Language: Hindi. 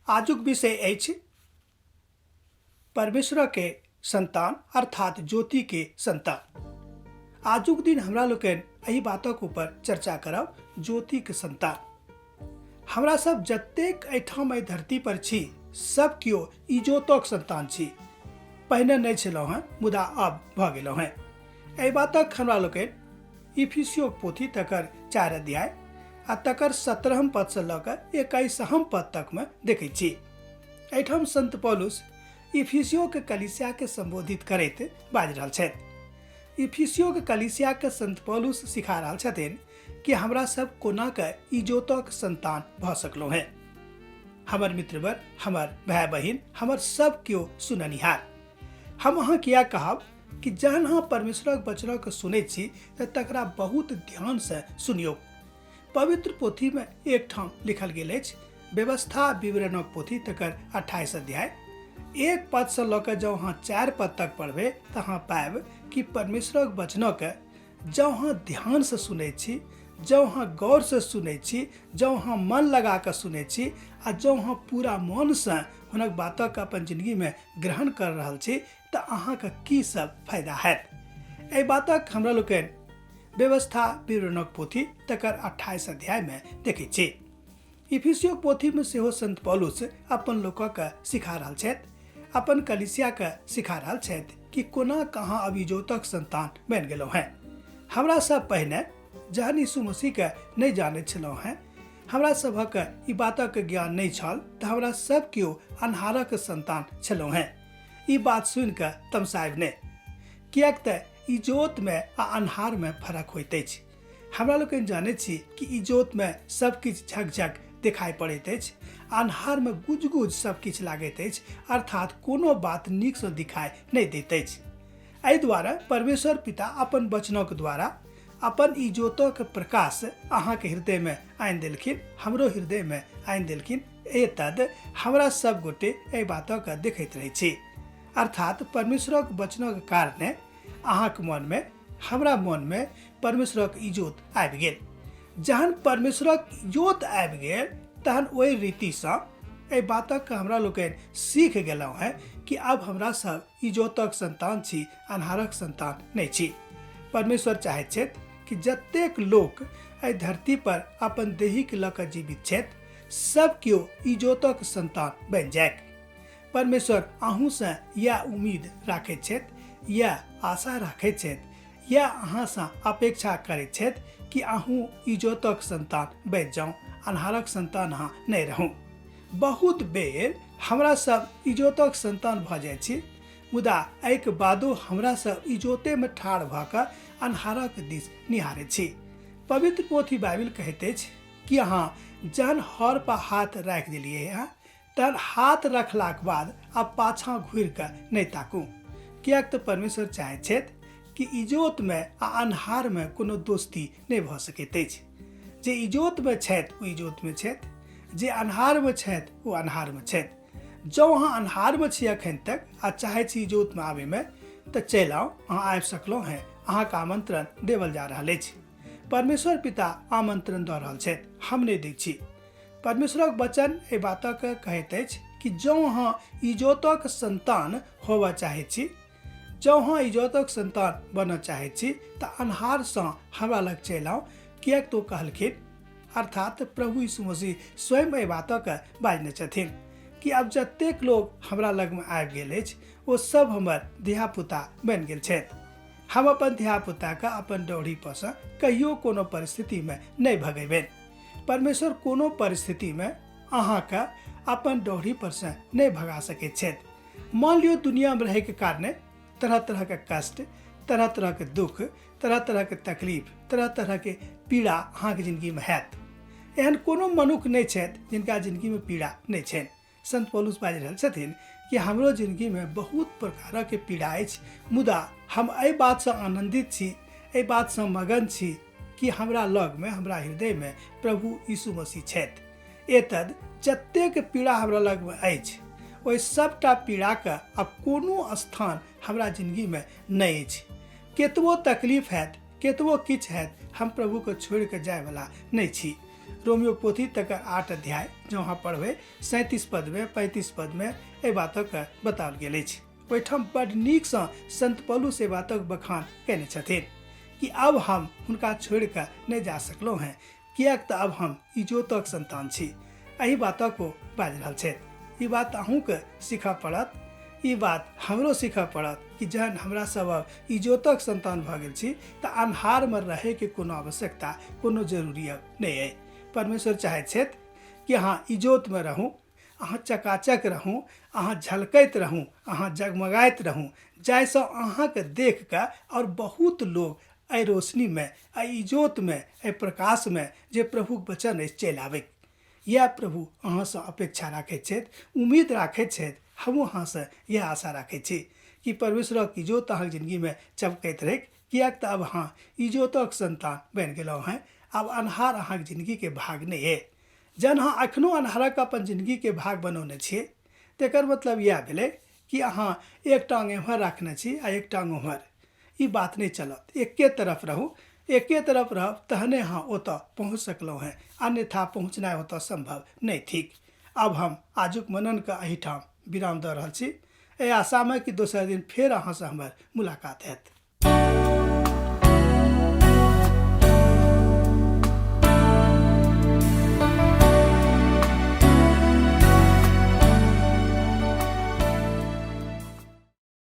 आजुक विषय अछि परमेश्वर के संतान अर्थात ज्योति के संतान। आजुक दिन हमरा लोकनि एहि बातक ऊपर चर्चा करब ज्योति के संतान। हमरा सब जतेक एहिठाम एहि धरती पर छी सब कियो इजोतक संतान छी। पहिने नहीं छलहुँ हैं मुदा अब भ गेलहुँ हैं। एहि बातक हमरा लोकनि इफिसियो पोथी तकर 4 अध्याय आ तकर 17 पद से लऽ कऽ 21 पद तक में देखै छी। एहिठाम संत पौलुस इफिसियो के कलीसिया के संबोधित करैत बाजि रहल छथि। इफिसियो के कलीसिया के संत पौलुस सिखा रहल छथिन कि हमरा सब कोना के इजोतक संतान भ सकलहुँ हैं। हमर मित्रवर, हमर भाई बहिन, हमर सब कियो सुननिहार, हम अहाँ किया कहब कि जहन अहाँ परमेश्वरक वचनक सुनै छी तकरा बहुत ध्यान से सुनियौ। पवित्र पोथी में एक ठाम लिखल गेल अछि, व्यवस्था विवरणक पोथी तकर 28 अध्याय 1 पद से लऽ कऽ जँ अहाँ 4 पद तक पढ़बै तऽ अहाँ पाएब कि परमेश्वरक वचनक जँ अहाँ ध्यान से सुनै छी, जँ अहाँ गौर से सुनै छी, जँ अहाँ मन लगा कऽ सुनै छी आ जँ अहाँ पूरा मन से हुनक बातक अपन जिंदगी में ग्रहण कर रहल छी तऽ अहाँके की सब फायदा हैत। एहि बातक हमरा लोकनि व्यवस्था विवरणक पोथी तकर 28 अध्याय में देखै छी। इफिसियो पोथी में सेहो संत पौलुस अपन लोकक सिखा रहल छथि, अपन कलीसिया के सिखा रहल छथि कि कोना कहाँ अभिजोतक संतान बनि गेलहुँ हैं। हमरा सब पहिने जहन यीशु मसीह के नहीं जानैत छलहुँ हैं, हमरा सभक ई बातक ज्ञान नहीं छल तऽ हमरा सब कियो अन्हारक संतान छलहुँ हैं। ई बात सुनि कऽ तमसायब नहि, किएक तऽ इजोत में आ अन्हार में फर्क होइत अछि। हमरा लोकनि जानैत छी कि इजोत में सब किछु झकझक दिखाई पड़ैत अछि, अन्हार में गुज गुज सब किछु लागैत अछि, अर्थात कोनो बात नीक से दिखाई नहीं दैत अछि। एहि दुआरे परमेश्वर पिता अपन वचनक द्वारा अपन इजोतक प्रकाश अहाँके हृदय में आनि देलखिन, हमरो हृदय में आनि देलखिन। एतद हमरा सब गोटे एहि बातक देखैत रहै छी, अर्थात परमेश्वरक वचनक कारणे अहाँके मन में, हमरा मन में परमेश्वरक इजोत आबि गेल। जहन परमेश्वरक इजोत आबि गेल तहन ओहि रीति से एहि बातक हमरा लोकनि सीख गेलहुँ हैं कि अब हमरा सब इजोतक संतान छी, अन्हारक संतान नहीं छी। परमेश्वर चाहैत छथि कि जतेक लोक एहि धरती पर अपन देहिक लऽ कऽ जीवित छथि सब कियो इजोतक संतान बनि जाए। परमेश्वर अहूँ से यह उम्मीद राखैत छथि, यह आशा राखैत छथि, यह अहाँ से अपेक्षा करैत छथि कि अहूँ इजोतक संतान बनि जाउ, अन्हारक संतान अहाँ नहीं रहू। बहुत बेर हमरा सब इजोतक संतान भऽ जाइ छी, मुदा एहिके बादो हमरा सब इजोते में ठाढ़ भऽ कऽ अन्हारक दिस निहारै छी। पवित्र पोथी बाइबिल कहैत अछि कि अहाँ जहन हर पर हाथ राखि देलियै हैं तहन हाथ रखलाक बाद अब पाछाँ घुरि कऽ नहीं ताकू, किएक तऽ परमेश्वर चाहैत छथि कि इजोत में आ अन्हार में कोनो दोस्ती नहीं भऽ सकैत अछि। जे इजोत में छथि ओ इजोत में छथि, जे अन्हार में छथि ओ अन्हार में छथि। जँ अहाँ अन्हार में छी अखन तक आ चाहै छी इजोत में आबै में तऽ चलि आउ, अहाँ आबि सकलहुँ हैं, अहाँके आमंत्रण देवल जा रहल अछि। परमेश्वर पिता आमंत्रण दऽ रहल छथि, हम नहीं दै छी। परमेश्वरक वचन एहि बातक कहैत अछि कि जँ अहाँ इजोतक संतान होबऽ चाहैत छी, जँ अहाँ इजोतक संतान बनऽ चाहैत छी तऽ अन्हार सँ हमरा लग चलि आउ, किएक तो कहलखिन, अर्थात प्रभु यीशु मसीह स्वयं एहि बातक बाजने छथिन कि अब जतेक लोग हमरा लग में आबि गेल अछि ओ सब हमर धियापुता बनि गेल छथि। हम अपन धियापुता के अपन डोरी पर से कहियो कोनो परिस्थिति में नहीं भगेबनि। परमेश्वर कोनो परिस्थिति में अहाँके अपन डोरी पर से नहीं भगा सकैत छथि। मान लियो दुनिया में रहै के कारणे तरह तरह के कष्ट, तरह तरह के दुख, तरह तरह के तकलीफ, तरह तरह के पीड़ा अहाँके जिंदगी में हैत। एहन कोनो मनुष्य नहीं छथि जिनका जिंदगी में पीड़ा नहीं छनि। संत पौलुस बाजि रहल छथिन कि हमरो जिंदगी में बहुत प्रकार के पीड़ा अछि, मुदा हम एहि बात से आनंदित छी, एहि बात से मगन छी कि हमरा लग में, हमरा हृदय में प्रभु यीशु मसीह छथि। एतद जतेक पीड़ा हमरा लग में अछि ओहि सबटा पीड़ा के अब कोनो स्थान हमरा जिंदगी में नहीं अछि। केतबो तकलीफ हैत, केतबो किछु हैत, हम प्रभु को छोड़ के जाए वाला नहीं छी। रोमियो पोथी तक 8 अध्याय जो अहाँ पढ़बै 37 पद में 35 पद में एहि बातक बताओल गेल अछि। ओहिठाम बड़ नीकसँ संत पौलुस एहि बातक बखान कयने छथिन कि अब हम हुनका छोड़ि कऽ नहि जा सकलहुँ हैं, किएक तऽ अब हम इजोतक संतान छी। एहि बातक ओ बाजि रहल छथि। ई बात अहूँके सीखऽ पड़त, ई बात हमरो सीखऽ पड़त कि जहन हमरा सब इजोतक संतान भऽ गेल छी तऽ अन्हारमे रहैके कोनो आवश्यकता, कोनो जरूरी नहि अइ। परमेश्वर चाहैत छथि कि अहाँ इजोतमे रहू, अहाँ चकाचक रहू, अहाँ झलकैत रहू, अहाँ जगमगाइत रहू, जाहिसँ अहाँके देख कऽ और बहुत लोग एहि रोशनीमे, एहि इजोतमे, एहि प्रकाशमे जे प्रभुक वचन अछि चलि आबै। यह प्रभु अहाँसँ अपेक्षा राखैत छथि, उम्मीद राखैत छथि। हमहूँ अहाँसँ यह आशा राखैत छी कि परमेश्वरक इजोत अहाँके जिंदगीमे चमकैत रहै, किएक तऽ अब अहाँ इजोतक संतान बनि गेलहुँ हैं। अब अन्हार अहाँके जिंदगीके भाग नहि अइ। जहन अहाँ एखनो अन्हारक अपन जिंदगीके भाग बनौने छियै तकर मतलब इएह भेलै कि अहाँ एक टाँग एम्हर राखने छी आ एक टाँग ओम्हर। ई बात नहीं चलत। एके तरफ रहू, एके तरफ रहब तहने अहाँ ओतऽ पहुँच सकलहुँ हैं, अन्यथा पहुँचनाइ ओतऽ संभव नहीं थिक। अब हम आजुक मननके एहिठाम विराम दऽ रहल छी, एहि आशामे कि दोसर दिन फेर अहाँसँ हमर मुलाकात हैत।